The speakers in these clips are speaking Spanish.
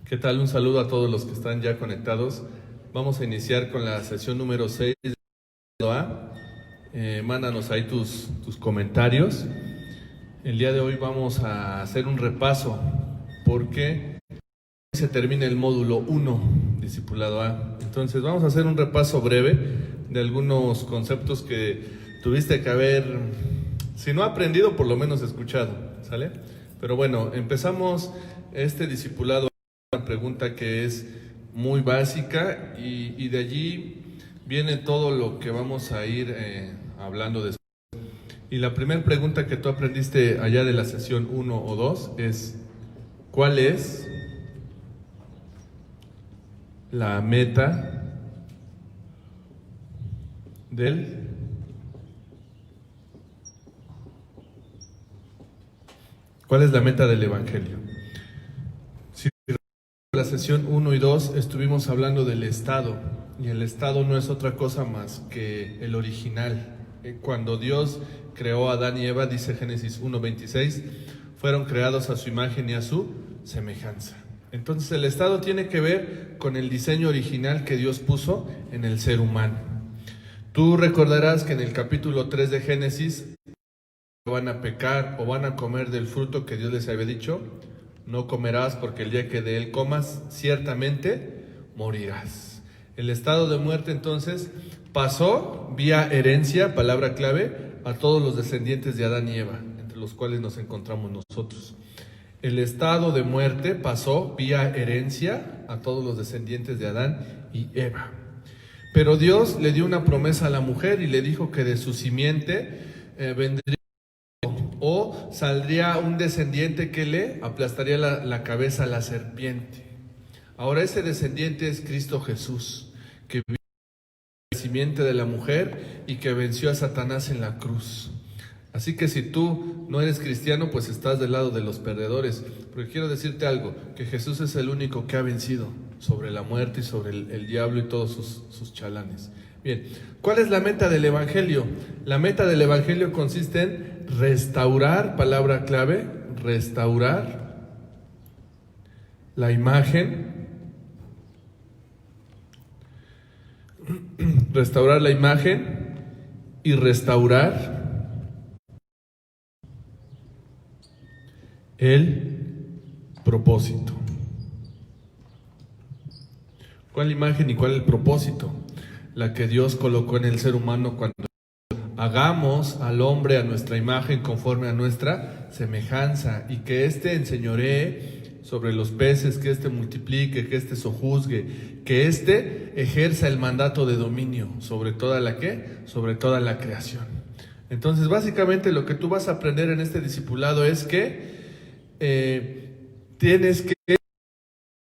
¿Qué tal? Un saludo a todos los que están ya conectados. Vamos a iniciar con la sesión número 6 de A. Mándanos ahí tus comentarios. El día de hoy vamos a hacer un repaso porque se termina el módulo 1, Discipulado A. Entonces vamos a hacer un repaso breve de algunos conceptos que tuviste que haber, si no aprendido, por lo menos escuchado, ¿sale? Pero bueno, empezamos este discipulado con una pregunta que es muy básica y de allí viene todo lo que vamos a ir hablando después. Y la primera pregunta que tú aprendiste allá de la sesión 1 o 2 es: ¿cuál es la meta ¿Cuál es la meta del Evangelio? Si en la sesión 1 y 2 estuvimos hablando del Estado, y el Estado no es otra cosa más que el original. Cuando Dios creó a Adán y Eva, dice Génesis 1:26, fueron creados a su imagen y a su semejanza. Entonces el Estado tiene que ver con el diseño original que Dios puso en el ser humano. Tú recordarás que en el capítulo 3 de Génesis van a pecar o van a comer del fruto que Dios les había dicho: no comerás, porque el día que de él comas, ciertamente morirás. El estado de muerte entonces pasó vía herencia, palabra clave, a todos los descendientes de Adán y Eva, entre los cuales nos encontramos nosotros. El estado de muerte pasó vía herencia a todos los descendientes de Adán y Eva. Pero Dios le dio una promesa a la mujer y le dijo que de su simiente vendría o saldría un descendiente que le aplastaría la cabeza a la serpiente. Ahora ese descendiente es Cristo Jesús, que vino de la simiente de la mujer y que venció a Satanás en la cruz. Así que si tú no eres cristiano, pues estás del lado de los perdedores. Porque quiero decirte algo, que Jesús es el único que ha vencido sobre la muerte y sobre el diablo y todos sus chalanes. Bien, ¿cuál es la meta del Evangelio? La meta del Evangelio consiste en restaurar, palabra clave, restaurar la imagen, y restaurar el propósito. ¿Cuál imagen y cuál el propósito? La que Dios colocó en el ser humano cuando hagamos al hombre a nuestra imagen conforme a nuestra semejanza, y que éste enseñoree sobre los peces, que éste multiplique, que éste sojuzgue, que éste ejerza el mandato de dominio sobre toda la sobre toda la creación. Entonces, básicamente lo que tú vas a aprender en este discipulado es que tienes que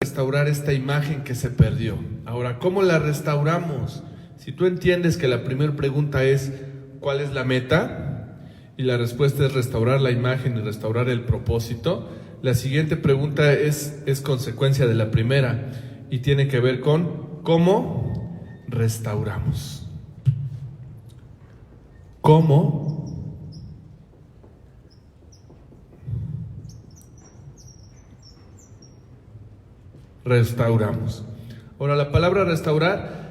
restaurar esta imagen que se perdió. Ahora, ¿cómo la restauramos? Si tú entiendes que la primera pregunta es ¿cuál es la meta? Y la respuesta es restaurar la imagen y restaurar el propósito. La siguiente pregunta es consecuencia de la primera y tiene que ver con ¿cómo restauramos? ¿Cómo restauramos? Ahora, la palabra restaurar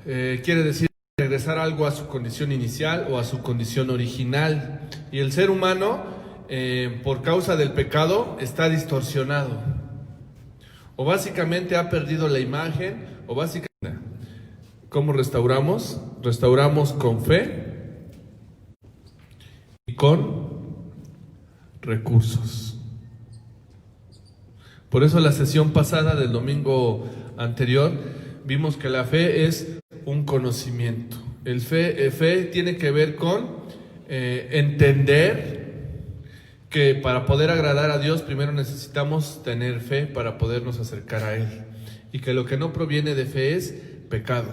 quiere decir regresar algo a su condición inicial o a su condición original. Y el ser humano, por causa del pecado, está distorsionado. O básicamente ha perdido la imagen, o básicamente... ¿Cómo restauramos? Restauramos con fe y con recursos. Por eso la sesión pasada del domingo anterior vimos que la fe es un conocimiento. Fe tiene que ver con entender que para poder agradar a Dios primero necesitamos tener fe para podernos acercar a Él, y que lo que no proviene de fe es pecado.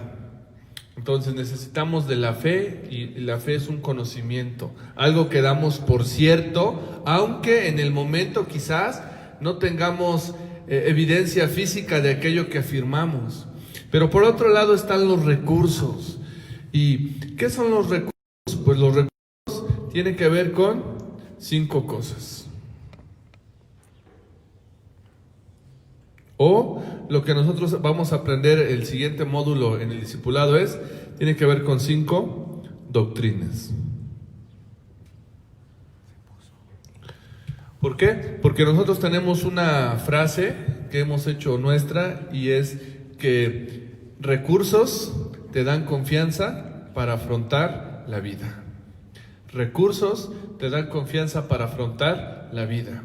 Entonces necesitamos de la fe, y la fe es un conocimiento, algo que damos por cierto, aunque en el momento quizás no tengamos evidencia física de aquello que afirmamos. Pero por otro lado están los recursos. ¿Y qué son los recursos? Pues los recursos tienen que ver con 5 cosas. O lo que nosotros vamos a aprender el siguiente módulo en el discipulado tiene que ver con 5 doctrinas. ¿Por qué? Porque nosotros tenemos una frase que hemos hecho nuestra y es que recursos te dan confianza para afrontar la vida. Recursos te dan confianza para afrontar la vida.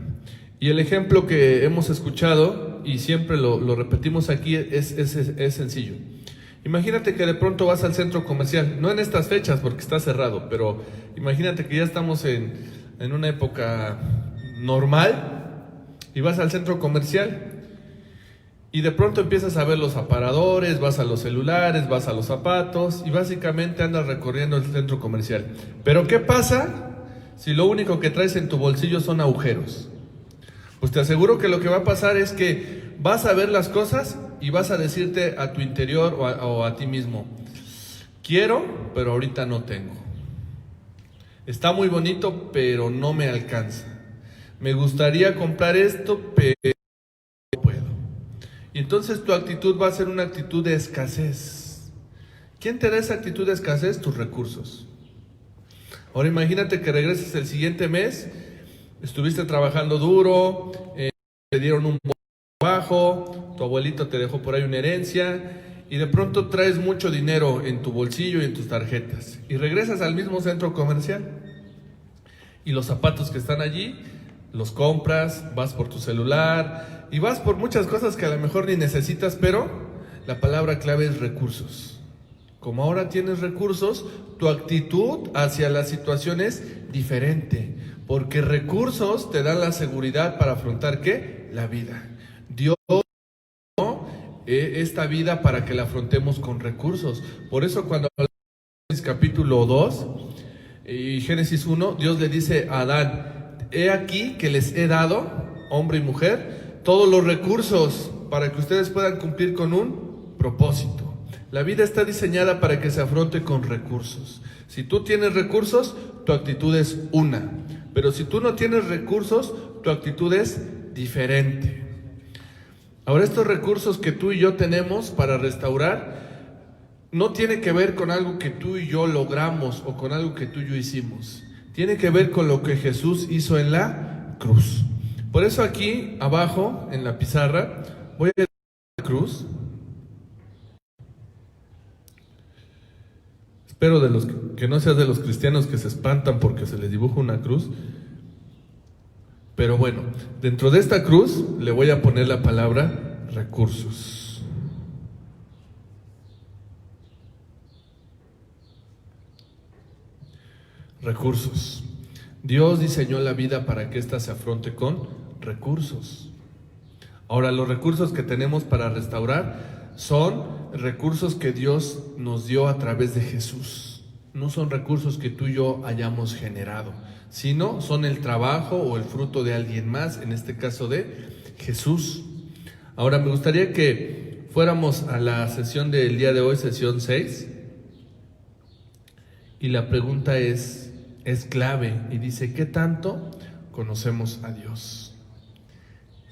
Y el ejemplo que hemos escuchado, y siempre lo repetimos aquí, es sencillo. Imagínate que de pronto vas al centro comercial, no en estas fechas porque está cerrado, pero imagínate que ya estamos en una época normal y vas al centro comercial y de pronto empiezas a ver los aparadores, vas a los celulares, vas a los zapatos y básicamente andas recorriendo el centro comercial. Pero ¿qué pasa si lo único que traes en tu bolsillo son agujeros? Pues te aseguro que lo que va a pasar es que vas a ver las cosas y vas a decirte a tu interior o a ti mismo: quiero, pero ahorita no tengo. Está muy bonito, pero no me alcanza. Me gustaría comprar esto, pero no puedo. Y entonces tu actitud va a ser una actitud de escasez. ¿Quién te da esa actitud de escasez? Tus recursos. Ahora imagínate que regreses el siguiente mes, estuviste trabajando duro, te dieron un buen trabajo, tu abuelito te dejó por ahí una herencia y de pronto traes mucho dinero en tu bolsillo y en tus tarjetas y regresas al mismo centro comercial y los zapatos que están allí los compras, vas por tu celular y vas por muchas cosas que a lo mejor ni necesitas, pero la palabra clave es recursos. Como ahora tienes recursos, tu actitud hacia la situación es diferente, porque recursos te dan la seguridad para afrontar ¿qué? La vida. Dios dio esta vida para que la afrontemos con recursos. Por eso cuando hablamos de Génesis capítulo 2 y Génesis 1, Dios le dice a Adán: he aquí que les he dado, hombre y mujer, todos los recursos para que ustedes puedan cumplir con un propósito. La vida está diseñada para que se afronte con recursos. Si tú tienes recursos, tu actitud es una. Pero si tú no tienes recursos, tu actitud es diferente. Ahora, estos recursos que tú y yo tenemos para restaurar no tiene que ver con algo que tú y yo logramos o con algo que tú y yo hicimos. Tiene que ver con lo que Jesús hizo en la cruz. Por eso aquí abajo en la pizarra voy a leer la cruz. Espero que no seas de los cristianos que se espantan porque se les dibuja una cruz. Pero bueno, dentro de esta cruz le voy a poner la palabra recursos. Recursos. Dios diseñó la vida para que ésta se afronte con recursos. Ahora, los recursos que tenemos para restaurar son recursos que Dios nos dio a través de Jesús. No son recursos que tú y yo hayamos generado, sino son el trabajo o el fruto de alguien más, en este caso de Jesús. Ahora me gustaría que fuéramos a la sesión del día de hoy, sesión 6. Y la pregunta es clave y dice: ¿qué tanto conocemos a Dios?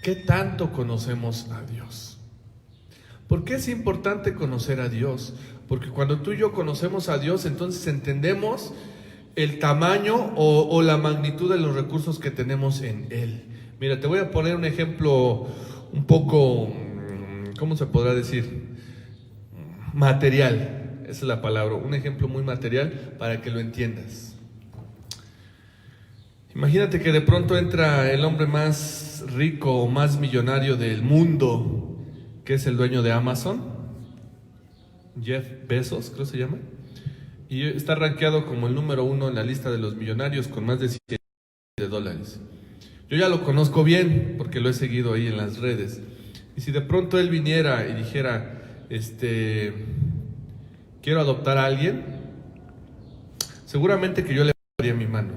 ¿Qué tanto conocemos a Dios? ¿Por qué es importante conocer a Dios? Porque cuando tú y yo conocemos a Dios, entonces entendemos el tamaño o la magnitud de los recursos que tenemos en Él. Mira, te voy a poner un ejemplo un poco, ¿cómo se podrá decir? Material, esa es la palabra, un ejemplo muy material para que lo entiendas. Imagínate que de pronto entra el hombre más rico o más millonario del mundo, que es el dueño de Amazon, Jeff Bezos, creo que se llama, y está rankeado como el número 1 en la lista de los millonarios con más de $100 millones. Yo ya lo conozco bien porque lo he seguido ahí en las redes. Y si de pronto él viniera y dijera, quiero adoptar a alguien, seguramente que yo le daría mi mano.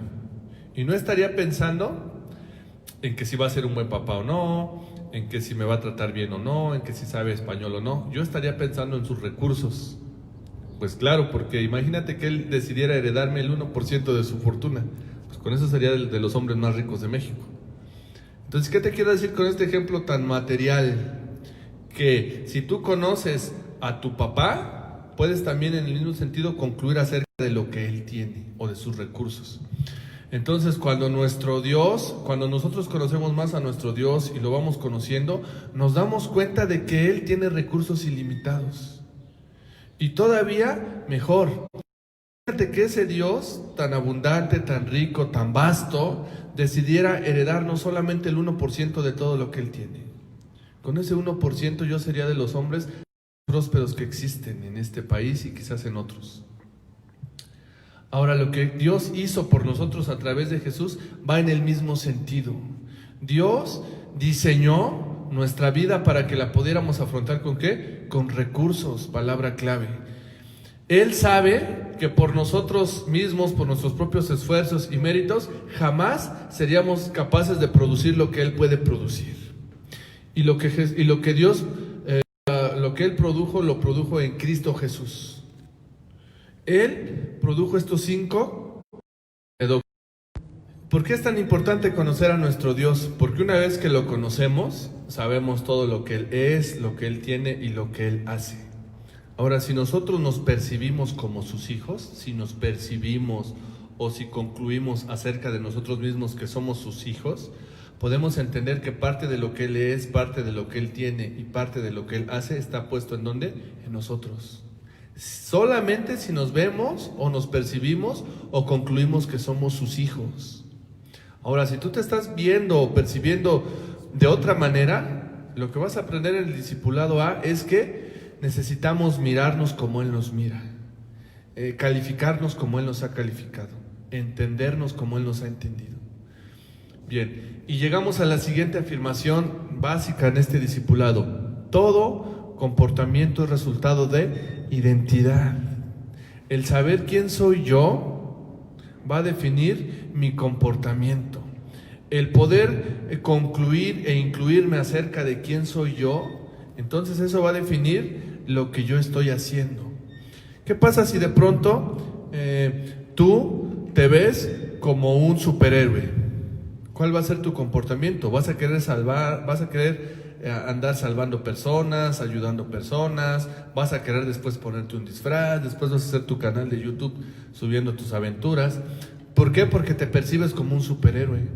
Y no estaría pensando en que si va a ser un buen papá o no, en que si me va a tratar bien o no, en que si sabe español o no. Yo estaría pensando en sus recursos. Pues claro, porque imagínate que él decidiera heredarme el 1% de su fortuna. Pues con eso sería de los hombres más ricos de México. Entonces, ¿qué te quiero decir con este ejemplo tan material? que si tú conoces a tu papá, puedes también en el mismo sentido concluir acerca de lo que él tiene o de sus recursos. Entonces, cuando nosotros conocemos más a nuestro Dios y lo vamos conociendo, nos damos cuenta de que Él tiene recursos ilimitados. Y todavía mejor, fíjate que ese Dios tan abundante, tan rico, tan vasto, decidiera heredar no solamente el 1% de todo lo que Él tiene. Con ese 1% yo sería de los hombres prósperos que existen en este país y quizás en otros. Ahora, lo que Dios hizo por nosotros a través de Jesús va en el mismo sentido. Dios diseñó nuestra vida para que la pudiéramos afrontar ¿con qué? Con recursos, palabra clave. Él sabe que por nosotros mismos, por nuestros propios esfuerzos y méritos, jamás seríamos capaces de producir lo que Él puede producir. Y lo que Él produjo, lo produjo en Cristo Jesús. Él produjo estos 5. ¿Por qué es tan importante conocer a nuestro Dios? Porque una vez que lo conocemos, sabemos todo lo que Él es, lo que Él tiene y lo que Él hace. Ahora, si nosotros nos percibimos como sus hijos, si nos percibimos o si concluimos acerca de nosotros mismos que somos sus hijos, podemos entender que parte de lo que Él es, parte de lo que Él tiene y parte de lo que Él hace está puesto ¿en dónde? En nosotros. Solamente si nos vemos o nos percibimos o concluimos que somos sus hijos. Ahora, si tú te estás viendo o percibiendo de otra manera, lo que vas a aprender en el discipulado A es que necesitamos mirarnos como Él nos mira, calificarnos como Él nos ha calificado, entendernos como Él nos ha entendido. Bien, y llegamos a la siguiente afirmación básica en este discipulado. Todo comportamiento es resultado de identidad. El saber quién soy yo va a definir mi comportamiento. El poder concluir e incluirme acerca de quién soy yo, entonces eso va a definir lo que yo estoy haciendo. ¿Qué pasa si de pronto tú te ves como un superhéroe? ¿Cuál va a ser tu comportamiento? ¿Vas a querer andar salvando personas, ayudando personas? ¿Vas a querer después ponerte un disfraz? Después vas a hacer tu canal de YouTube subiendo tus aventuras. ¿Por qué? Porque te percibes como un superhéroe.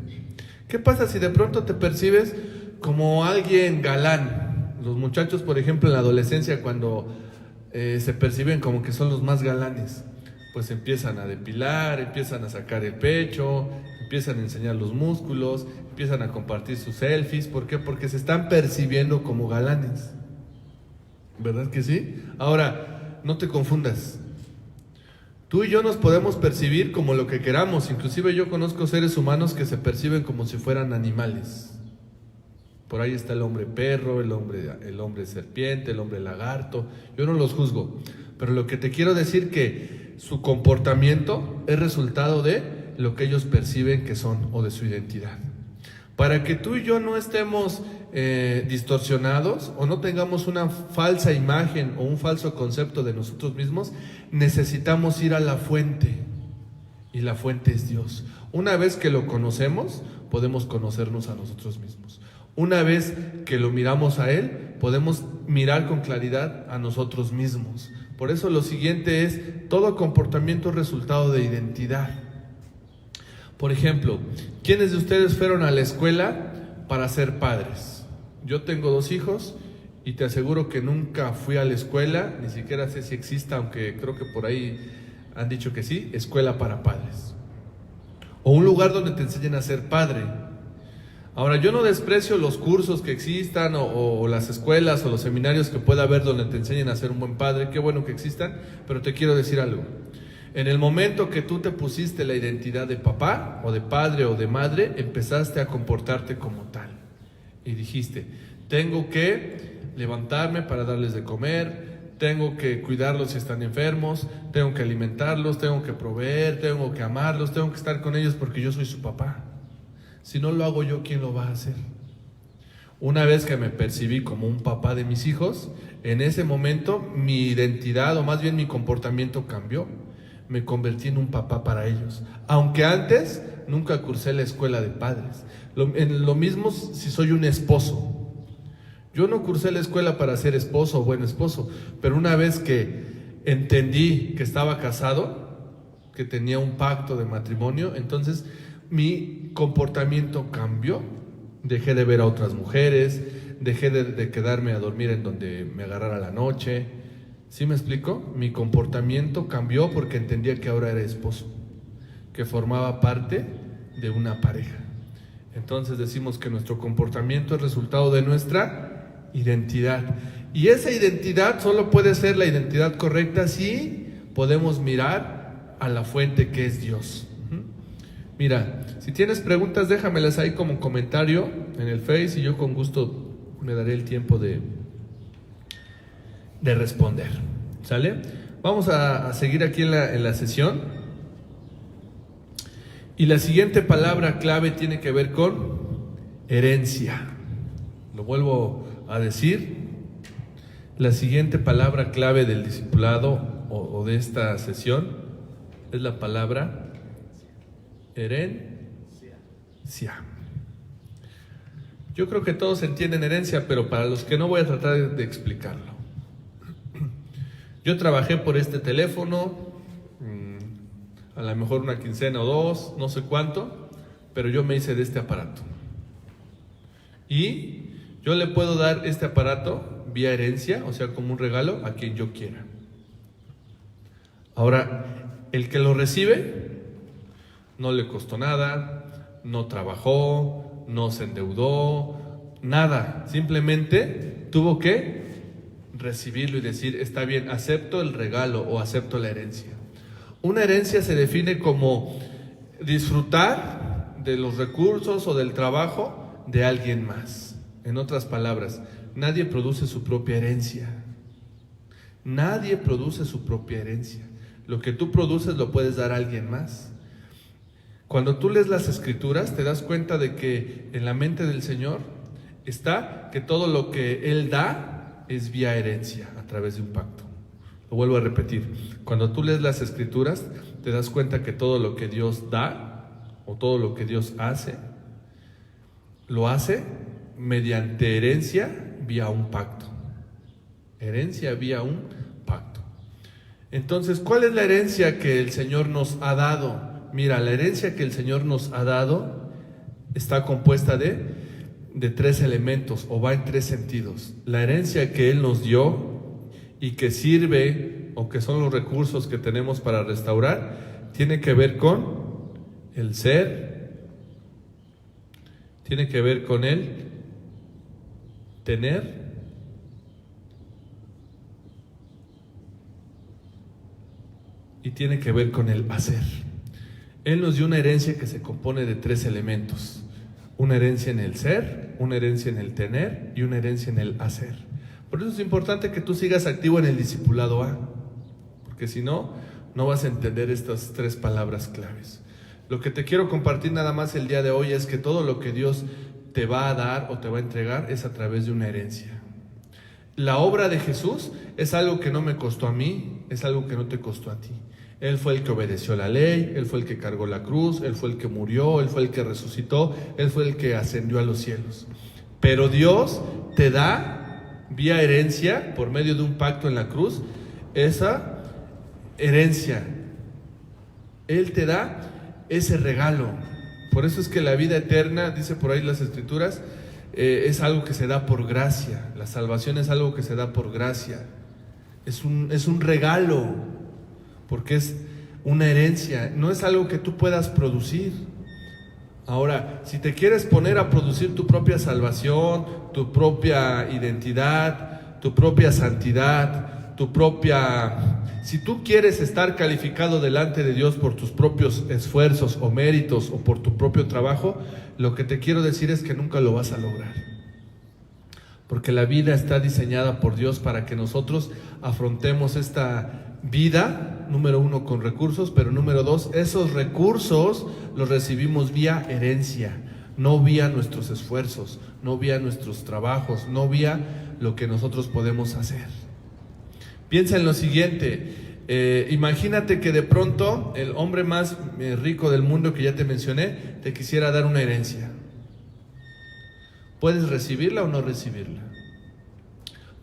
¿Qué pasa si de pronto te percibes como alguien galán? Los muchachos, por ejemplo, en la adolescencia, cuando se perciben como que son los más galanes, pues empiezan a depilar, empiezan a sacar el pecho, empiezan a enseñar los músculos, empiezan a compartir sus selfies. ¿Por qué? Porque se están percibiendo como galanes. ¿Verdad que sí? Ahora, no te confundas. Tú y yo nos podemos percibir como lo que queramos. Inclusive yo conozco seres humanos que se perciben como si fueran animales. Por ahí está el hombre perro, el hombre serpiente, el hombre lagarto. Yo no los juzgo, pero lo que te quiero decir que su comportamiento es resultado de lo que ellos perciben que son o de su identidad. Para que tú y yo no estemos distorsionados o no tengamos una falsa imagen o un falso concepto de nosotros mismos, necesitamos ir a la fuente, y la fuente es Dios. Una vez que lo conocemos, podemos conocernos a nosotros mismos. Una vez que lo miramos a Él, podemos mirar con claridad a nosotros mismos. Por eso lo siguiente es: todo comportamiento es resultado de identidad. Por ejemplo, ¿quiénes de ustedes fueron a la escuela para ser padres? Yo tengo 2 hijos y te aseguro que nunca fui a la escuela, ni siquiera sé si exista, aunque creo que por ahí han dicho que sí, escuela para padres. O un lugar donde te enseñen a ser padre. Ahora, yo no desprecio los cursos que existan o las escuelas o los seminarios que pueda haber donde te enseñen a ser un buen padre. Qué bueno que existan, pero te quiero decir algo. En el momento que tú te pusiste la identidad de papá o de padre o de madre, empezaste a comportarte como tal. Y dijiste: tengo que levantarme para darles de comer, tengo que cuidarlos si están enfermos, tengo que alimentarlos, tengo que proveer, tengo que amarlos, tengo que estar con ellos porque yo soy su papá. Si no lo hago yo, ¿quién lo va a hacer? Una vez que me percibí como un papá de mis hijos, en ese momento mi identidad, o más bien mi comportamiento, cambió. Me convertí en un papá para ellos, aunque antes nunca cursé la escuela de padres. Lo mismo si soy un esposo. Yo no cursé la escuela para ser esposo o buen esposo, pero una vez que entendí que estaba casado, que tenía un pacto de matrimonio, entonces mi comportamiento cambió. Dejé de ver a otras mujeres, dejé de quedarme a dormir en donde me agarrara la noche. ¿Sí me explico? Mi comportamiento cambió porque entendía que ahora era esposo, que formaba parte de una pareja. Entonces decimos que nuestro comportamiento es resultado de nuestra identidad. Y esa identidad solo puede ser la identidad correcta si podemos mirar a la fuente que es Dios. Mira, si tienes preguntas, déjamelas ahí como comentario en el Face y yo con gusto me daré el tiempo de responder. ¿Sale? Vamos a seguir aquí en la sesión. Y la siguiente palabra clave tiene que ver con herencia. Lo vuelvo a decir. La siguiente palabra clave del discipulado o de esta sesión es la palabra herencia. Yo creo que todos entienden herencia, pero para los que no voy a tratar de explicarlo. Yo trabajé por este teléfono, a lo mejor una quincena o dos, no sé cuánto, pero yo me hice de este aparato. Y yo le puedo dar este aparato vía herencia, o sea, como un regalo a quien yo quiera. Ahora, el que lo recibe no le costó nada, no trabajó, no se endeudó, nada. Simplemente tuvo que recibirlo y decir, está bien, acepto el regalo o acepto la herencia. Una herencia se define como disfrutar de los recursos o del trabajo de alguien más. En otras palabras, nadie produce su propia herencia. Nadie produce su propia herencia. Lo que tú produces lo puedes dar a alguien más. Cuando tú lees las Escrituras, te das cuenta de que en la mente del Señor está que todo lo que Él da es vía herencia, a través de un pacto. Lo vuelvo a repetir. Cuando tú lees las Escrituras, te das cuenta que todo lo que Dios da, o todo lo que Dios hace, lo hace mediante herencia vía un pacto. Herencia vía un pacto. Entonces, ¿cuál es la herencia que el Señor nos ha dado? Mira, la herencia que el Señor nos ha dado está compuesta de tres elementos, o va en tres sentidos. La herencia que Él nos dio y que sirve, o que son los recursos que tenemos para restaurar, tiene que ver con el ser, tiene que ver con el tener y tiene que ver con el hacer. Él nos dio una herencia que se compone de tres elementos: una herencia en el ser, una herencia en el tener y una herencia en el hacer. Por eso es importante que tú sigas activo en el discipulado A, porque si no, no vas a entender estas tres palabras claves. Lo que te quiero compartir nada más el día de hoy es que todo lo que Dios te va a dar o te va a entregar es a través de una herencia. La obra de Jesús es algo que no me costó a mí, es algo que no te costó a ti. Él fue el que obedeció la ley, Él fue el que cargó la cruz, Él fue el que murió, Él fue el que resucitó, Él fue el que ascendió a los cielos. Pero Dios te da vía herencia, por medio de un pacto en la cruz, esa herencia. Él te da ese regalo. Por eso es que la vida eterna, dice por ahí las Escrituras, es algo que se da por gracia. La salvación es algo que se da por gracia. Es un regalo, porque es una herencia, no es algo que tú puedas producir. Ahora, si te quieres poner a producir tu propia salvación, tu propia identidad, tu propia santidad, si tú quieres estar calificado delante de Dios por tus propios esfuerzos o méritos o por tu propio trabajo, lo que te quiero decir es que nunca lo vas a lograr. Porque la vida está diseñada por Dios para que nosotros afrontemos esta vida, número uno, con recursos, pero número dos, esos recursos los recibimos vía herencia, no vía nuestros esfuerzos, no vía nuestros trabajos, no vía lo que nosotros podemos hacer. Piensa en lo siguiente, imagínate que de pronto el hombre más rico del mundo que ya te mencioné te quisiera dar una herencia. ¿Puedes recibirla o no recibirla?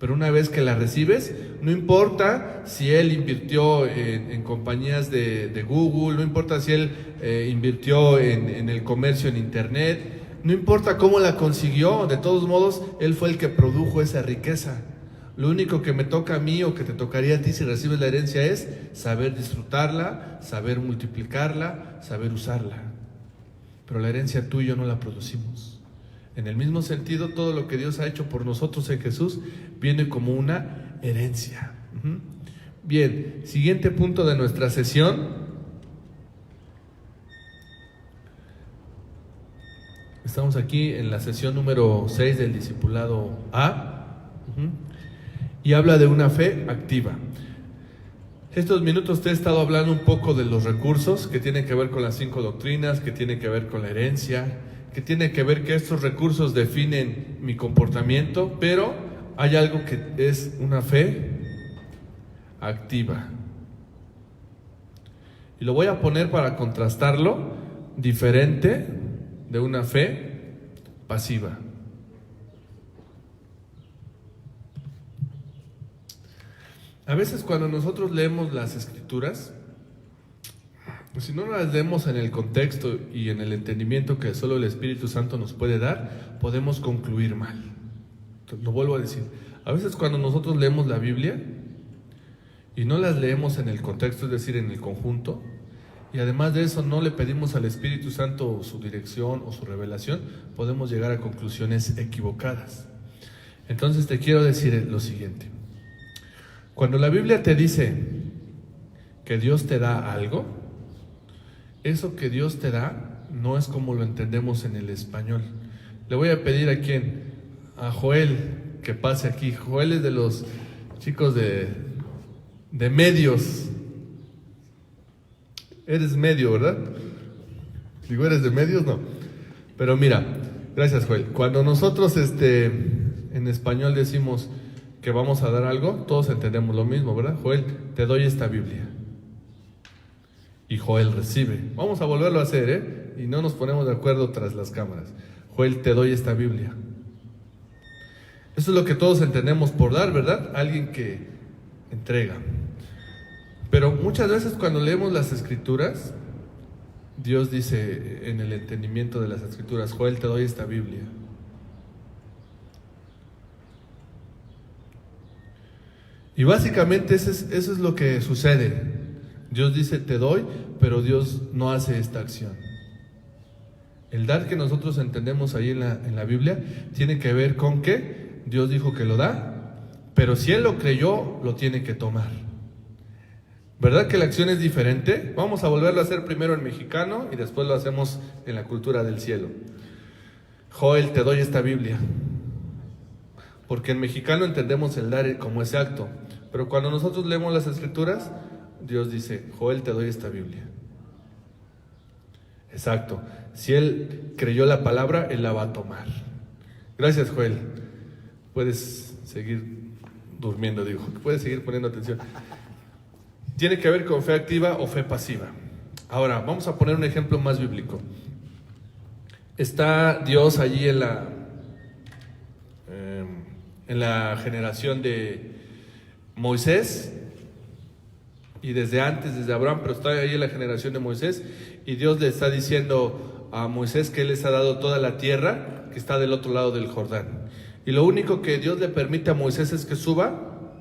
Pero una vez que la recibes, no importa si él invirtió en compañías de Google, no importa si él invirtió en el comercio en internet, no importa cómo la consiguió, de todos modos, él fue el que produjo esa riqueza. Lo único que me toca a mí o que te tocaría a ti si recibes la herencia es saber disfrutarla, saber multiplicarla, saber usarla. Pero la herencia tú y yo no la producimos. En el mismo sentido, todo lo que Dios ha hecho por nosotros en Jesús viene como una herencia. Bien, siguiente punto de nuestra sesión. Estamos aquí en la sesión número 6 del Discipulado A. Y habla de una fe activa. Estos minutos te he estado hablando un poco de los recursos que tienen que ver con las 5 doctrinas, que tienen que ver con la herencia, que tiene que ver que estos recursos definen mi comportamiento, pero hay algo que es una fe activa. Y lo voy a poner para contrastarlo, diferente de una fe pasiva. A veces cuando nosotros leemos las Escrituras, si no las leemos en el contexto y en el entendimiento que solo el Espíritu Santo nos puede dar, podemos concluir mal. Lo vuelvo a decir, a veces cuando nosotros leemos la Biblia y no las leemos en el contexto, es decir, en el conjunto, y además de eso no le pedimos al Espíritu Santo su dirección o su revelación, podemos llegar a conclusiones equivocadas. Entonces te quiero decir lo siguiente: cuando la Biblia te dice que Dios te da algo, eso que Dios te da no es como lo entendemos en el español. Le voy a pedir a quién, a Joel, que pase aquí. Joel es de los chicos de medios. Eres medio, ¿verdad? Digo, ¿eres de medios? No. Pero mira, gracias Joel. Cuando nosotros en español decimos que vamos a dar algo, todos entendemos lo mismo, ¿verdad? Joel, te doy esta Biblia. Y Joel recibe. Vamos a volverlo a hacer, y no nos ponemos de acuerdo tras las cámaras. Joel, te doy esta Biblia. Eso es lo que todos entendemos por dar, ¿verdad? Alguien que entrega. Pero muchas veces cuando leemos las Escrituras, Dios dice en el entendimiento de las Escrituras: Joel, te doy esta Biblia. Y básicamente eso es lo que sucede. Dios dice te doy, pero Dios no hace esta acción. El dar que nosotros entendemos ahí en la Biblia tiene que ver con que Dios dijo que lo da, pero si Él lo creyó, lo tiene que tomar. ¿Verdad que la acción es diferente? Vamos a volverlo a hacer primero en mexicano y después lo hacemos en la cultura del cielo. Joel, te doy esta Biblia. Porque en mexicano entendemos el dar como ese acto, pero cuando nosotros leemos las Escrituras, Dios dice: Joel, te doy esta Biblia. Exacto. Si él creyó la palabra, él la va a tomar. Gracias, Joel. Puedes seguir durmiendo, digo. Puedes seguir poniendo atención. Tiene que ver con fe activa o fe pasiva. Ahora, vamos a poner un ejemplo más bíblico. Está Dios allí en la generación de Moisés, y desde antes, desde Abraham, pero está ahí en la generación de Moisés, y Dios le está diciendo a Moisés que Él les ha dado toda la tierra que está del otro lado del Jordán. Y lo único que Dios le permite a Moisés es que suba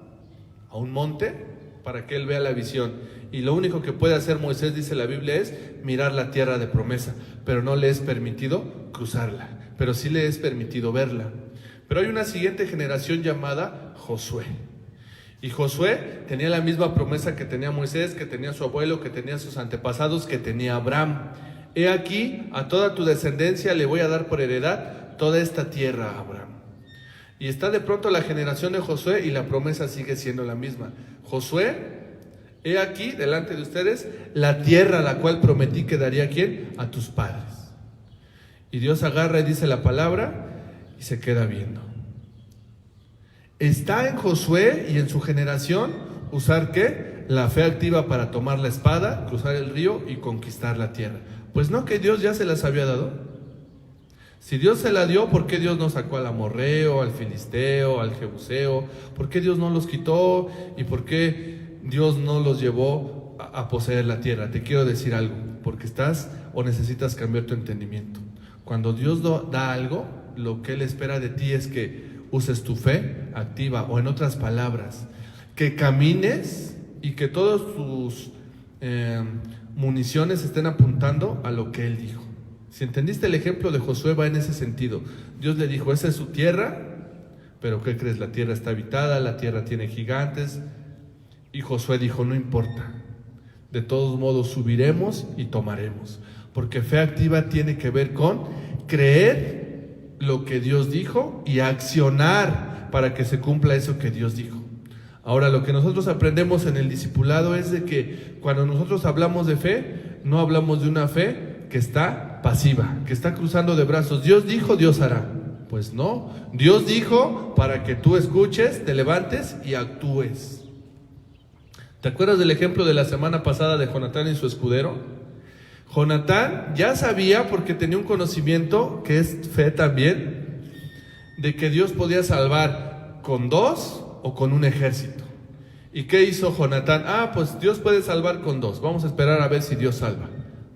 a un monte para que él vea la visión. Y lo único que puede hacer Moisés, dice la Biblia, es mirar la tierra de promesa, pero no le es permitido cruzarla, pero sí le es permitido verla. Pero hay una siguiente generación llamada Josué. Y Josué tenía la misma promesa que tenía Moisés, que tenía su abuelo, que tenía sus antepasados, que tenía Abraham. He aquí, a toda tu descendencia le voy a dar por heredad toda esta tierra a Abraham. Y está de pronto la generación de Josué y la promesa sigue siendo la misma. Josué, he aquí delante de ustedes la tierra a la cual prometí que daría ¿a quién? A tus padres. Y Dios agarra y dice la palabra y se queda viendo. Está en Josué y en su generación usar ¿qué? La fe activa para tomar la espada, cruzar el río y conquistar la tierra. Pues no que Dios ya se las había dado. Si Dios se la dio, ¿por qué Dios no sacó al amorreo, al filisteo, al jebuseo? ¿Por qué Dios no los quitó? ¿Y por qué Dios no los llevó a poseer la tierra? Te quiero decir algo, porque estás o necesitas cambiar tu entendimiento. Cuando Dios da algo, lo que Él espera de ti es que uses tu fe activa, o en otras palabras, que camines y que todas tus municiones estén apuntando a lo que Él dijo. Si entendiste el ejemplo de Josué, va en ese sentido. Dios le dijo, esa es su tierra, pero ¿qué crees? La tierra está habitada, la tierra tiene gigantes. Y Josué dijo, no importa, de todos modos subiremos y tomaremos. Porque fe activa tiene que ver con creer lo que Dios dijo y accionar para que se cumpla eso que Dios dijo. Ahora, lo que nosotros aprendemos en el discipulado es de que cuando nosotros hablamos de fe, no hablamos de una fe que está pasiva, que está cruzando de brazos. Dios dijo, Dios hará. Pues no, Dios dijo para que tú escuches, te levantes y actúes. ¿Te acuerdas del ejemplo de la semana pasada de Jonatán y su escudero? Jonatán ya sabía, porque tenía un conocimiento, que es fe también, de que Dios podía salvar con 2 o con un ejército. ¿Y qué hizo Jonatán? Pues Dios puede salvar con 2, vamos a esperar a ver si Dios salva.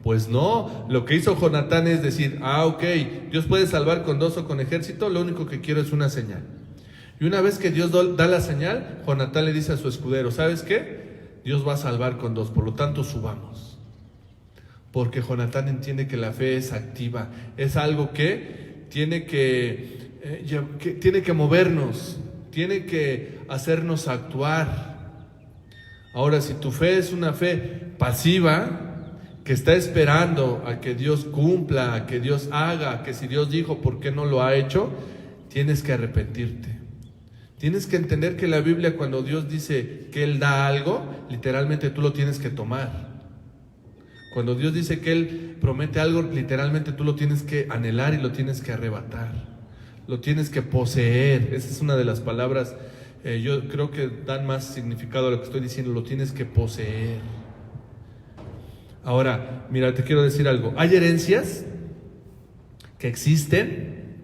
Pues no, lo que hizo Jonatán es decir, ok, Dios puede salvar con 2 o con ejército, lo único que quiero es una señal. Y una vez que Dios da la señal, Jonatán le dice a su escudero, ¿sabes qué? Dios va a salvar con 2, por lo tanto subamos. Porque Jonatán entiende que la fe es activa, es algo que tiene que movernos, tiene que hacernos actuar. Ahora, si tu fe es una fe pasiva, que está esperando a que Dios cumpla, a que Dios haga, que si Dios dijo, ¿por qué no lo ha hecho? Tienes que arrepentirte. Tienes que entender que la Biblia, cuando Dios dice que Él da algo, literalmente tú lo tienes que tomar. Cuando Dios dice que Él promete algo, literalmente tú lo tienes que anhelar y lo tienes que arrebatar. Lo tienes que poseer. Esa es una de las palabras, yo creo que dan más significado a lo que estoy diciendo. Lo tienes que poseer. Ahora, mira, te quiero decir algo. Hay herencias que existen,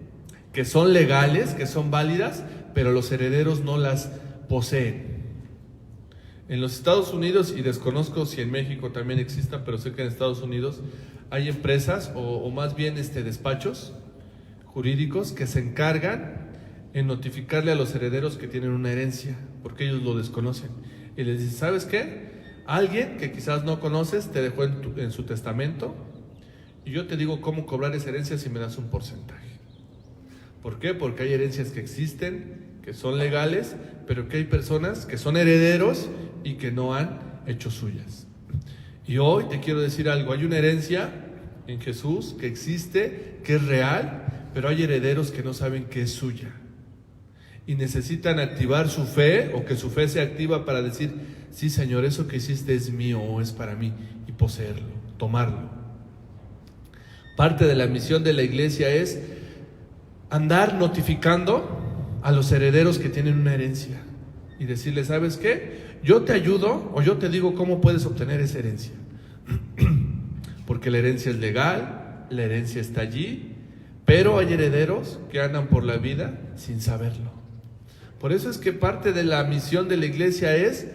que son legales, que son válidas, pero los herederos no las poseen. En los Estados Unidos, y desconozco si en México también existan, pero sé que en Estados Unidos hay empresas o más bien despachos jurídicos que se encargan en notificarle a los herederos que tienen una herencia, porque ellos lo desconocen. Y les dicen, ¿sabes qué? Alguien que quizás no conoces te dejó en su testamento y yo te digo cómo cobrar esa herencia si me das un porcentaje. ¿Por qué? Porque hay herencias que existen, que son legales, pero que hay personas que son herederos y que no han hecho suyas. Y hoy te quiero decir algo, hay una herencia en Jesús que existe, que es real, pero hay herederos que no saben que es suya. Y necesitan activar su fe, o que su fe se activa para decir, sí Señor, eso que hiciste es mío o es para mí, y poseerlo, tomarlo. Parte de la misión de la iglesia es andar notificando a los herederos que tienen una herencia y decirles, ¿sabes qué? Yo te ayudo o yo te digo cómo puedes obtener esa herencia. Porque la herencia es legal, la herencia está allí, pero hay herederos que andan por la vida sin saberlo. Por eso es que parte de la misión de la iglesia es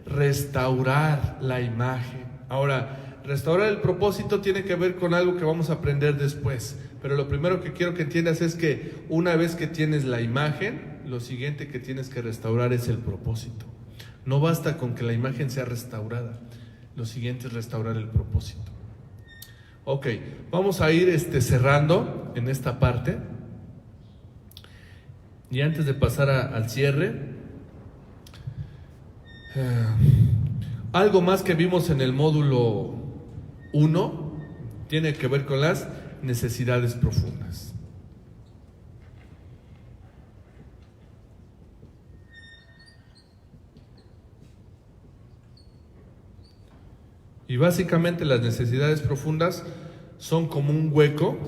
restaurar la imagen. Ahora, restaurar el propósito tiene que ver con algo que vamos a aprender después, pero lo primero que quiero que entiendas es que una vez que tienes la imagen, lo siguiente que tienes que restaurar es el propósito. No basta con que la imagen sea restaurada, lo siguiente es restaurar el propósito. Ok, vamos a ir cerrando en esta parte. Y antes de pasar al cierre, algo más que vimos en el módulo 1 tiene que ver con las necesidades profundas. Y básicamente las necesidades profundas son como un hueco.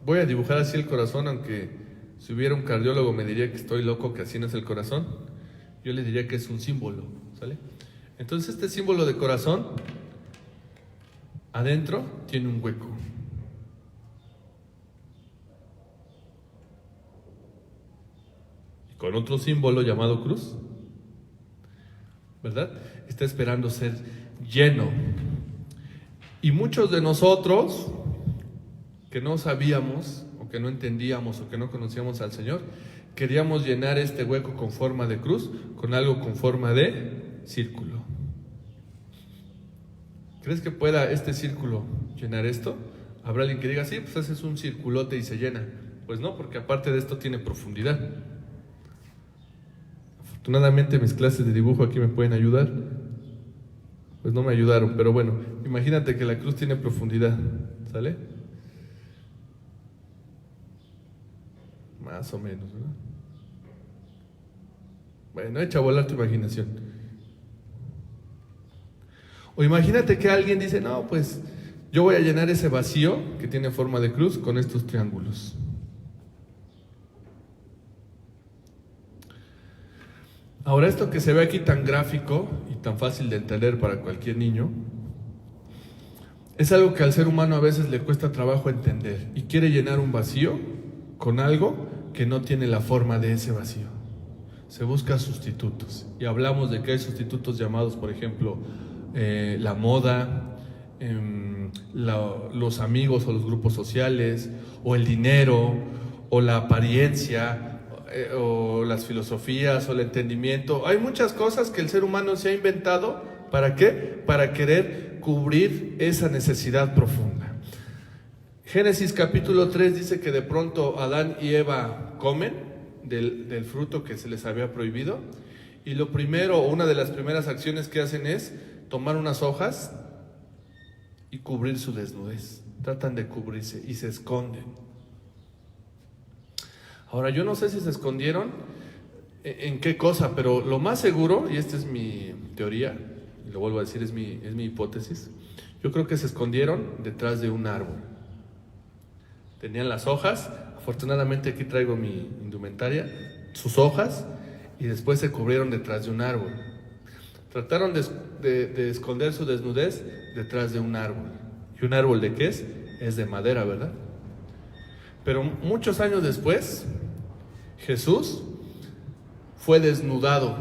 Voy a dibujar así el corazón, aunque si hubiera un cardiólogo me diría que estoy loco, que así no es el corazón. Yo le diría que es un símbolo, ¿sale? Entonces este símbolo de corazón, adentro tiene un hueco. con otro símbolo llamado cruz, ¿verdad? Está esperando ser lleno. Y muchos de nosotros que no sabíamos, o que no entendíamos, o que no conocíamos al Señor, queríamos llenar este hueco con forma de cruz, con algo con forma de círculo. ¿Crees que pueda este círculo llenar esto? Habrá alguien que diga, sí, pues haces un circulote y se llena. Pues no, porque aparte de esto tiene profundidad. Afortunadamente mis clases de dibujo aquí me pueden ayudar. Pues no me ayudaron, pero bueno, imagínate que la cruz tiene profundidad, ¿sale? Más o menos, ¿verdad? Bueno, echa a volar tu imaginación. O imagínate que alguien dice, no, pues yo voy a llenar ese vacío que tiene forma de cruz con estos triángulos. Ahora, esto que se ve aquí tan gráfico y tan fácil de entender para cualquier niño, es algo que al ser humano a veces le cuesta trabajo entender y quiere llenar un vacío con algo que no tiene la forma de ese vacío. Se busca sustitutos y hablamos de que hay sustitutos llamados, por ejemplo, la moda, los amigos o los grupos sociales, o el dinero, o la apariencia, o las filosofías, o el entendimiento. Hay muchas cosas que el ser humano se ha inventado. ¿Para qué? Para querer cubrir esa necesidad profunda. Génesis capítulo 3 dice que de pronto Adán y Eva comen del fruto que se les había prohibido, y lo primero, o una de las primeras acciones que hacen es tomar unas hojas y cubrir su desnudez. Tratan de cubrirse y se esconden. Ahora, yo no sé si se escondieron en qué cosa, pero lo más seguro, y esta es mi teoría, y lo vuelvo a decir, es mi hipótesis, yo creo que se escondieron detrás de un árbol. Tenían las hojas, afortunadamente aquí traigo mi indumentaria, sus hojas, y después se cubrieron detrás de un árbol. Trataron de esconder su desnudez detrás de un árbol. ¿Y un árbol de qué es? Es de madera, ¿verdad? Pero muchos años después, Jesús fue desnudado.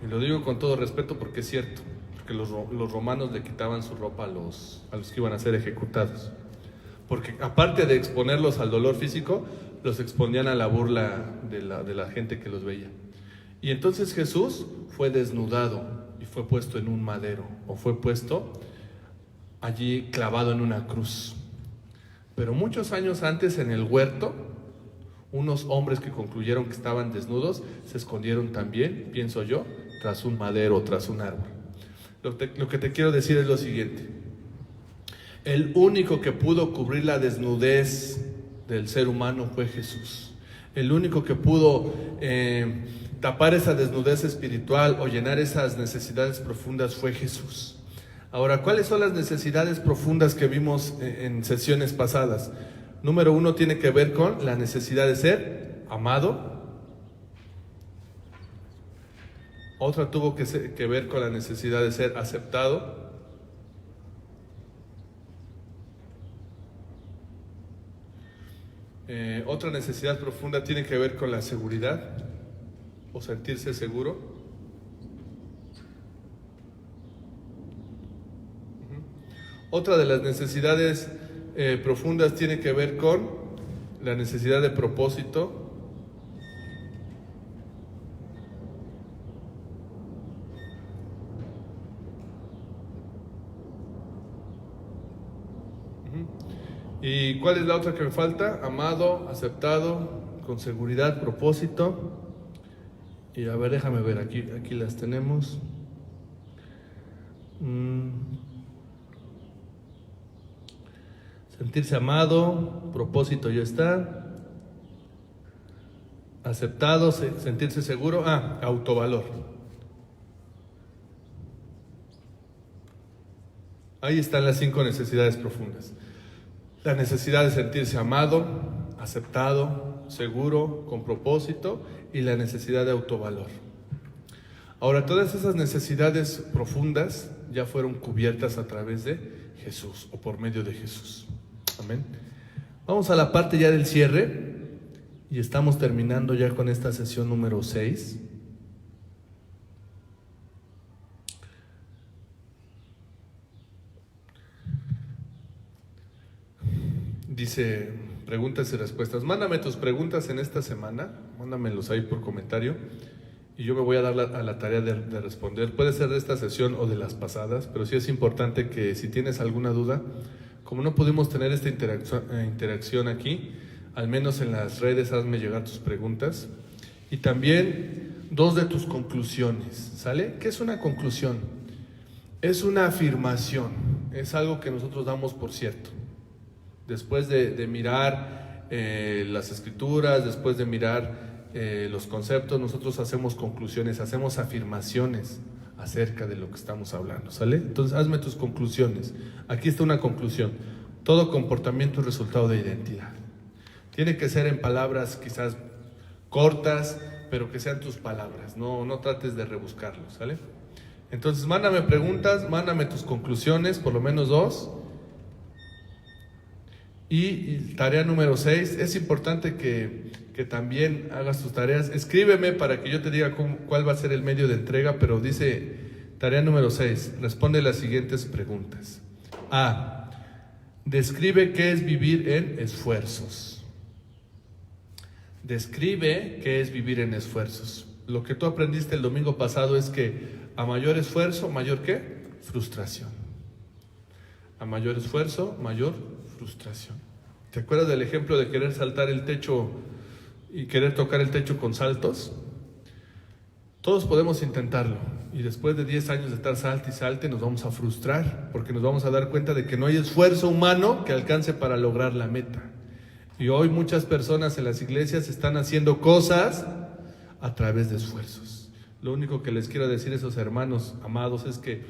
Y lo digo con todo respeto porque es cierto, porque los romanos le quitaban su ropa a los que iban a ser ejecutados. Porque aparte de exponerlos al dolor físico, los exponían a la burla de la gente que los veía. Y entonces Jesús fue desnudado y fue puesto en un madero, o fue puesto allí clavado en una cruz. Pero muchos años antes, en el huerto, unos hombres que concluyeron que estaban desnudos se escondieron también, pienso yo, tras un madero, tras un árbol. Lo que te quiero decir es lo siguiente: el único que pudo cubrir la desnudez del ser humano fue Jesús. El único que pudo tapar esa desnudez espiritual o llenar esas necesidades profundas fue Jesús. Ahora, ¿cuáles son las necesidades profundas que vimos en sesiones pasadas? Número 1 tiene que ver con la necesidad de ser amado. Otra tuvo que ver con la necesidad de ser aceptado. Otra necesidad profunda tiene que ver con la seguridad o sentirse seguro. Otra de las necesidades profundas tiene que ver con la necesidad de propósito. ¿Y cuál es la otra que me falta? Amado, aceptado, con seguridad, propósito. Y a ver, déjame ver, aquí las tenemos. Sentirse amado, propósito ya está. Aceptado, sentirse seguro. Autovalor. Ahí están las 5 necesidades profundas. La necesidad de sentirse amado, aceptado, seguro, con propósito, y la necesidad de autovalor. Ahora, todas esas necesidades profundas ya fueron cubiertas a través de Jesús, o por medio de Jesús. Amén. Vamos a la parte ya del cierre. y estamos terminando ya con esta sesión número 6. Dice, preguntas y respuestas. Mándame tus preguntas en esta semana, mándamelos ahí por comentario y yo me voy a dar a la tarea de responder. Puede ser de esta sesión o de las pasadas, pero sí es importante que si tienes alguna duda, como no pudimos tener esta interacción aquí, al menos en las redes hazme llegar tus preguntas. Y también 2 de tus conclusiones, ¿sale? ¿Qué es una conclusión? Es una afirmación, es algo que nosotros damos por cierto. Después de mirar las escrituras, después de mirar los conceptos, nosotros hacemos conclusiones, hacemos afirmaciones acerca de lo que estamos hablando, ¿sale? Entonces hazme tus conclusiones. Aquí está una conclusión: todo comportamiento es resultado de identidad. Tiene que ser en palabras quizás cortas, pero que sean tus palabras, no trates de rebuscarlo, ¿sale? Entonces mándame preguntas, mándame tus conclusiones, por lo menos 2. Y tarea número 6, es importante que también hagas tus tareas. Escríbeme para que yo te diga cuál va a ser el medio de entrega, pero dice, tarea número 6, responde las siguientes preguntas. A. Describe qué es vivir en esfuerzos. Describe qué es vivir en esfuerzos. Lo que tú aprendiste el domingo pasado es que a mayor esfuerzo, ¿mayor qué? Frustración. A mayor esfuerzo, mayor frustración. ¿Te acuerdas del ejemplo de querer saltar el techo y querer tocar el techo con saltos? Todos podemos intentarlo y después de 10 años de estar salte y salte nos vamos a frustrar porque nos vamos a dar cuenta de que no hay esfuerzo humano que alcance para lograr la meta. Y hoy muchas personas en las iglesias están haciendo cosas a través de esfuerzos. Lo único que les quiero decir a esos hermanos amados es que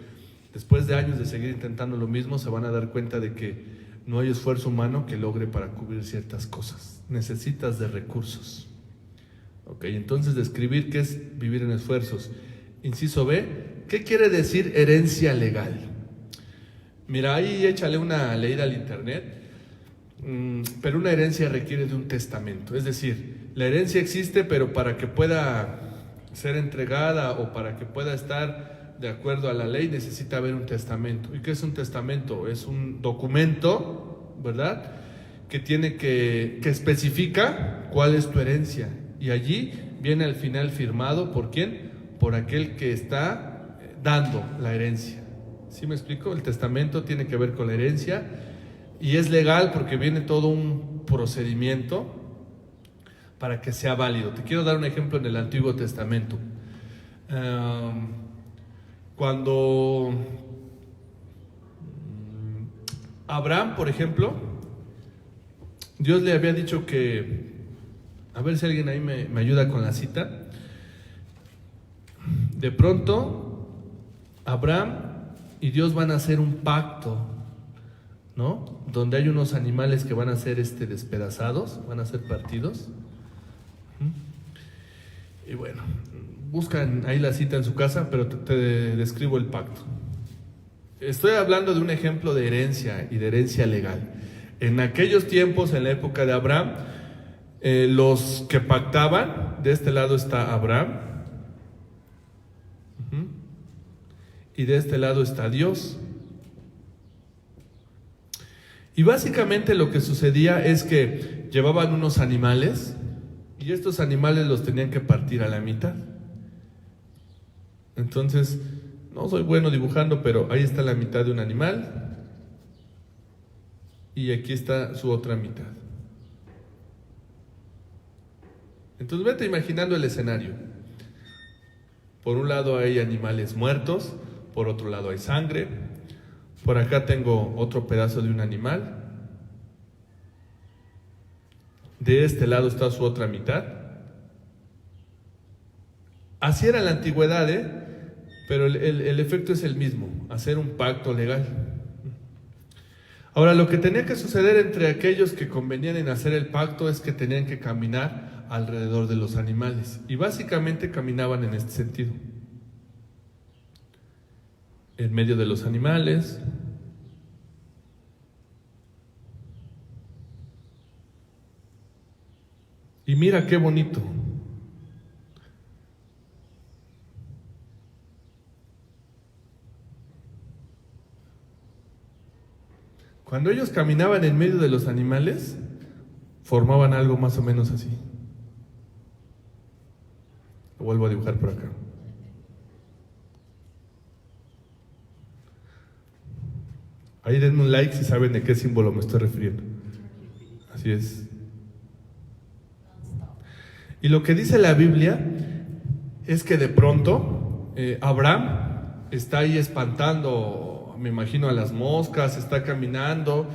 después de años de seguir intentando lo mismo se van a dar cuenta de que no hay esfuerzo humano que logre para cubrir ciertas cosas. Necesitas de recursos. Ok, entonces describir qué es vivir en esfuerzos. Inciso B, ¿qué quiere decir herencia legal? Mira, ahí échale una leída al internet, pero una herencia requiere de un testamento. Es decir, la herencia existe, pero para que pueda ser entregada o para que pueda estar de acuerdo a la ley necesita haber un testamento. ¿Y qué es un testamento? Es un documento, ¿verdad?, que especifica cuál es tu herencia. Y allí viene al final firmado ¿por quién? Por aquel que está dando la herencia. ¿Sí me explico? El testamento tiene que ver con la herencia y es legal porque viene todo un procedimiento para que sea válido. Te quiero dar un ejemplo en el Antiguo Testamento. Cuando Abraham, por ejemplo, Dios le había dicho que, a ver si alguien ahí me ayuda con la cita. De pronto, Abraham y Dios van a hacer un pacto, ¿no? Donde hay unos animales que van a ser despedazados, van a ser partidos. Y bueno, buscan ahí la cita en su casa, pero te describo el pacto. Estoy hablando de un ejemplo de herencia y de herencia legal. En aquellos tiempos, en la época de Abraham, los que pactaban, de este lado está Abraham, y de este lado está Dios. Y básicamente lo que sucedía es que llevaban unos animales y estos animales los tenían que partir a la mitad. Entonces, no soy bueno dibujando, pero ahí está la mitad de un animal y aquí está su otra mitad. Entonces vete imaginando el escenario. Por un lado hay animales muertos, por otro lado hay sangre, por acá tengo otro pedazo de un animal, de este lado está su otra mitad. Así era en la antigüedad, pero el efecto es el mismo, hacer un pacto legal. Ahora, lo que tenía que suceder entre aquellos que convenían en hacer el pacto es que tenían que caminar alrededor de los animales, y básicamente caminaban en este sentido, en medio de los animales, Y mira qué bonito. Cuando ellos caminaban en medio de los animales, formaban algo más o menos así. Lo vuelvo a dibujar por acá. Ahí denme un like si saben de qué símbolo me estoy refiriendo. Así es. Y lo que dice la Biblia es que de pronto Abraham está ahí espantando, me imagino, a las moscas, está caminando,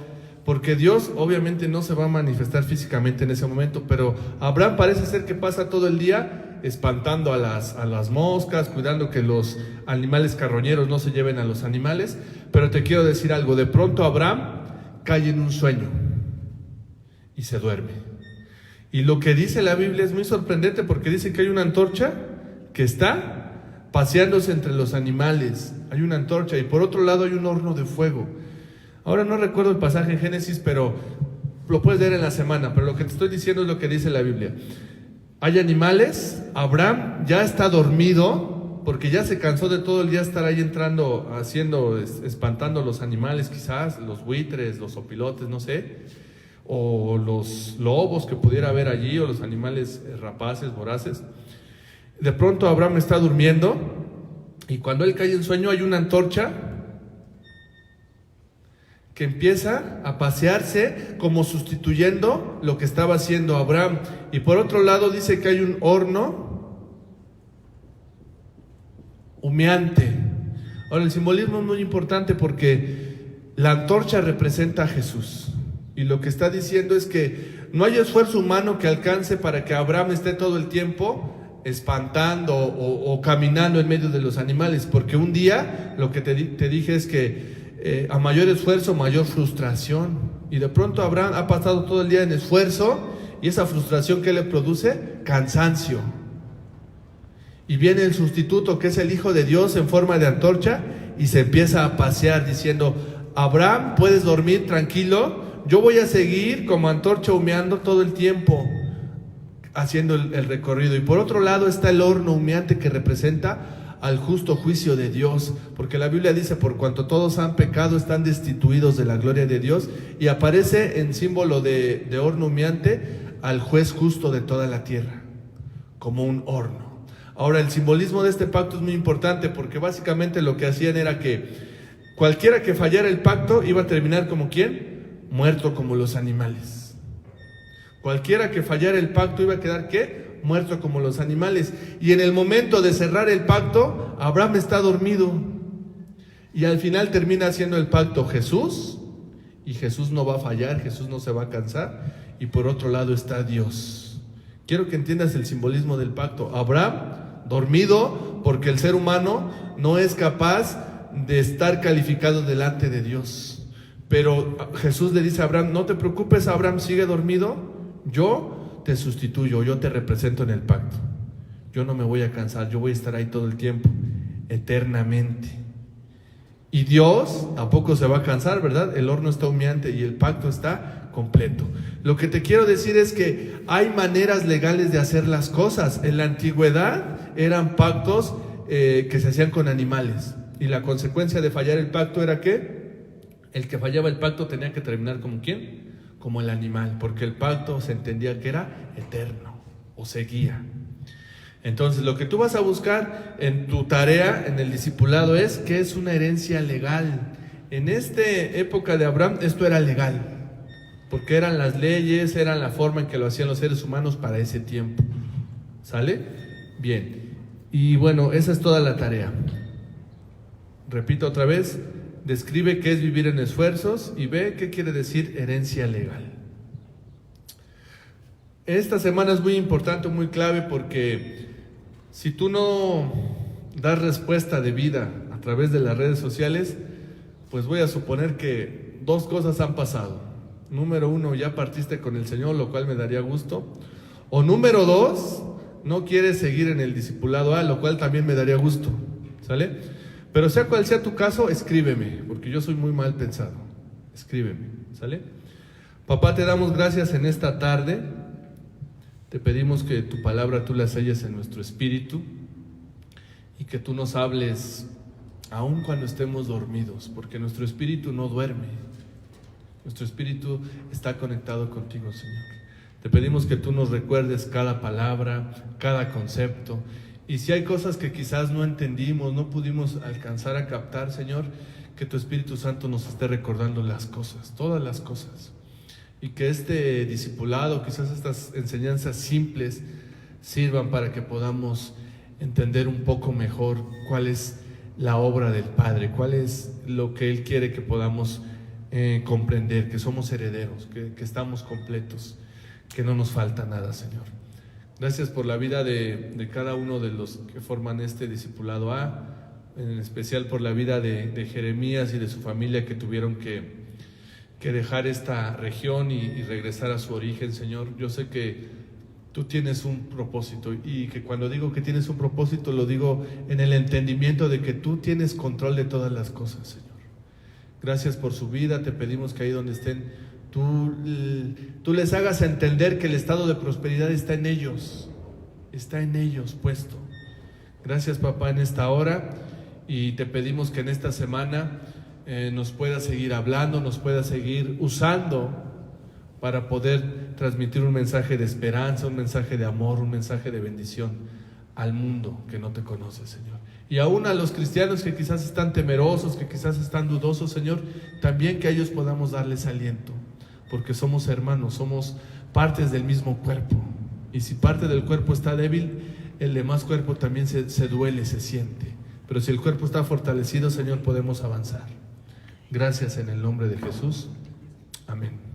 porque Dios obviamente no se va a manifestar físicamente en ese momento, pero Abraham parece ser que pasa todo el día espantando a las moscas, cuidando que los animales carroñeros no se lleven a los animales. Pero te quiero decir algo, de pronto Abraham cae en un sueño y se duerme. Y lo que dice la Biblia es muy sorprendente, porque dice que hay una antorcha que está paseándose entre los animales. Hay una antorcha y por otro lado hay un horno de fuego. Ahora no recuerdo el pasaje en Génesis, pero lo puedes leer en la semana, pero lo que te estoy diciendo es lo que dice la Biblia. Hay animales, Abraham ya está dormido, porque ya se cansó de todo el día estar ahí entrando, espantando los animales, quizás, los buitres, los opilotes, no sé, o los lobos que pudiera haber allí, o los animales rapaces, voraces. De pronto Abraham está durmiendo, y cuando él cae en sueño hay una antorcha que empieza a pasearse como sustituyendo lo que estaba haciendo Abraham. Y por otro lado dice que hay un horno humeante. Ahora, el simbolismo es muy importante porque la antorcha representa a Jesús. Y lo que está diciendo es que no hay esfuerzo humano que alcance para que Abraham esté todo el tiempo espantando o caminando en medio de los animales, porque un día, lo que te dije es que a mayor esfuerzo, mayor frustración. Y de pronto Abraham ha pasado todo el día en esfuerzo, y esa frustración, ¿qué le produce? Cansancio. Y viene el sustituto, que es el Hijo de Dios en forma de antorcha, y se empieza a pasear diciendo: Abraham, puedes dormir tranquilo, yo voy a seguir como antorcha humeando todo el tiempo, haciendo el recorrido. Y por otro lado está el horno humeante, que representa al justo juicio de Dios, porque la Biblia dice: por cuanto todos han pecado, están destituidos de la gloria de Dios. Y aparece en símbolo de horno humeante al juez justo de toda la tierra, como un horno. Ahora, el simbolismo de este pacto es muy importante, porque básicamente lo que hacían era que cualquiera que fallara el pacto iba a terminar como ¿quién? Muerto como los animales. Cualquiera que fallara el pacto iba a quedar ¿qué? Muerto como los animales. Y en el momento de cerrar el pacto, Abraham está dormido, y al final termina haciendo el pacto Jesús, y Jesús no va a fallar, Jesús no se va a cansar. Y por otro lado está Dios. Quiero que entiendas el simbolismo del pacto. Abraham dormido, porque el ser humano no es capaz de estar calificado delante de Dios. Pero Jesús le dice a Abraham: no te preocupes, Abraham, sigue dormido, yo te sustituyo, yo te represento en el pacto. Yo no me voy a cansar, yo voy a estar ahí todo el tiempo, eternamente. Y Dios tampoco se va a cansar, ¿verdad? El horno está humeante y el pacto está completo. Lo que te quiero decir es que hay maneras legales de hacer las cosas. En la antigüedad eran pactos que se hacían con animales, y la consecuencia de fallar el pacto era que el que fallaba el pacto tenía que terminar como ¿quién? Como el animal, porque el pacto se entendía que era eterno o seguía. Entonces, lo que tú vas a buscar en tu tarea, en el discipulado, es ¿qué es una herencia legal? En esta época de Abraham esto era legal, porque eran las leyes, eran la forma en que lo hacían los seres humanos para ese tiempo. ¿Sale? Bien. Y bueno, esa es toda la tarea. Repito otra vez: describe qué es vivir en esfuerzos y ve qué quiere decir herencia legal. Esta semana es muy importante, muy clave, porque si tú no das respuesta de vida a través de las redes sociales, pues voy a suponer que dos cosas han pasado. Número uno, ya partiste con el Señor, lo cual me daría gusto. O número dos, no quieres seguir en el discipulado A, lo cual también me daría gusto. ¿Sale? Pero sea cual sea tu caso, escríbeme, porque yo soy muy mal pensado. Escríbeme, ¿sale? Papá, te damos gracias en esta tarde Te pedimos que tu palabra tú la selles en nuestro espíritu y que tú nos hables aun cuando estemos dormidos, porque nuestro espíritu no duerme. Nuestro espíritu está conectado contigo, Señor. Te pedimos que tú nos recuerdes cada palabra, cada concepto. Y si hay cosas que quizás no entendimos, no pudimos alcanzar a captar, Señor, que tu Espíritu Santo nos esté recordando las cosas, todas las cosas. Y que este discipulado, quizás estas enseñanzas simples, sirvan para que podamos entender un poco mejor cuál es la obra del Padre, cuál es lo que Él quiere que podamos comprender, que somos herederos, que estamos completos, que no nos falta nada, Señor. Gracias por la vida de cada uno de los que forman este discipulado A, en especial por la vida de Jeremías y de su familia que tuvieron que dejar esta región y regresar a su origen, Señor. Yo sé que tú tienes un propósito, y que cuando digo que tienes un propósito, lo digo en el entendimiento de que tú tienes control de todas las cosas, Señor. Gracias por su vida. Te pedimos que ahí donde estén, tú les hagas entender que el estado de prosperidad está en ellos puesto. Gracias, papá, en esta hora, y te pedimos que en esta semana nos pueda seguir hablando, nos pueda seguir usando para poder transmitir un mensaje de esperanza, un mensaje de amor, un mensaje de bendición al mundo que no te conoce, Señor. Y aún a los cristianos que quizás están temerosos, que quizás están dudosos, Señor, también que a ellos podamos darles aliento, porque somos hermanos, somos partes del mismo cuerpo. Y si parte del cuerpo está débil, el demás cuerpo también se duele, se siente. Pero si el cuerpo está fortalecido, Señor, podemos avanzar. Gracias en el nombre de Jesús. Amén.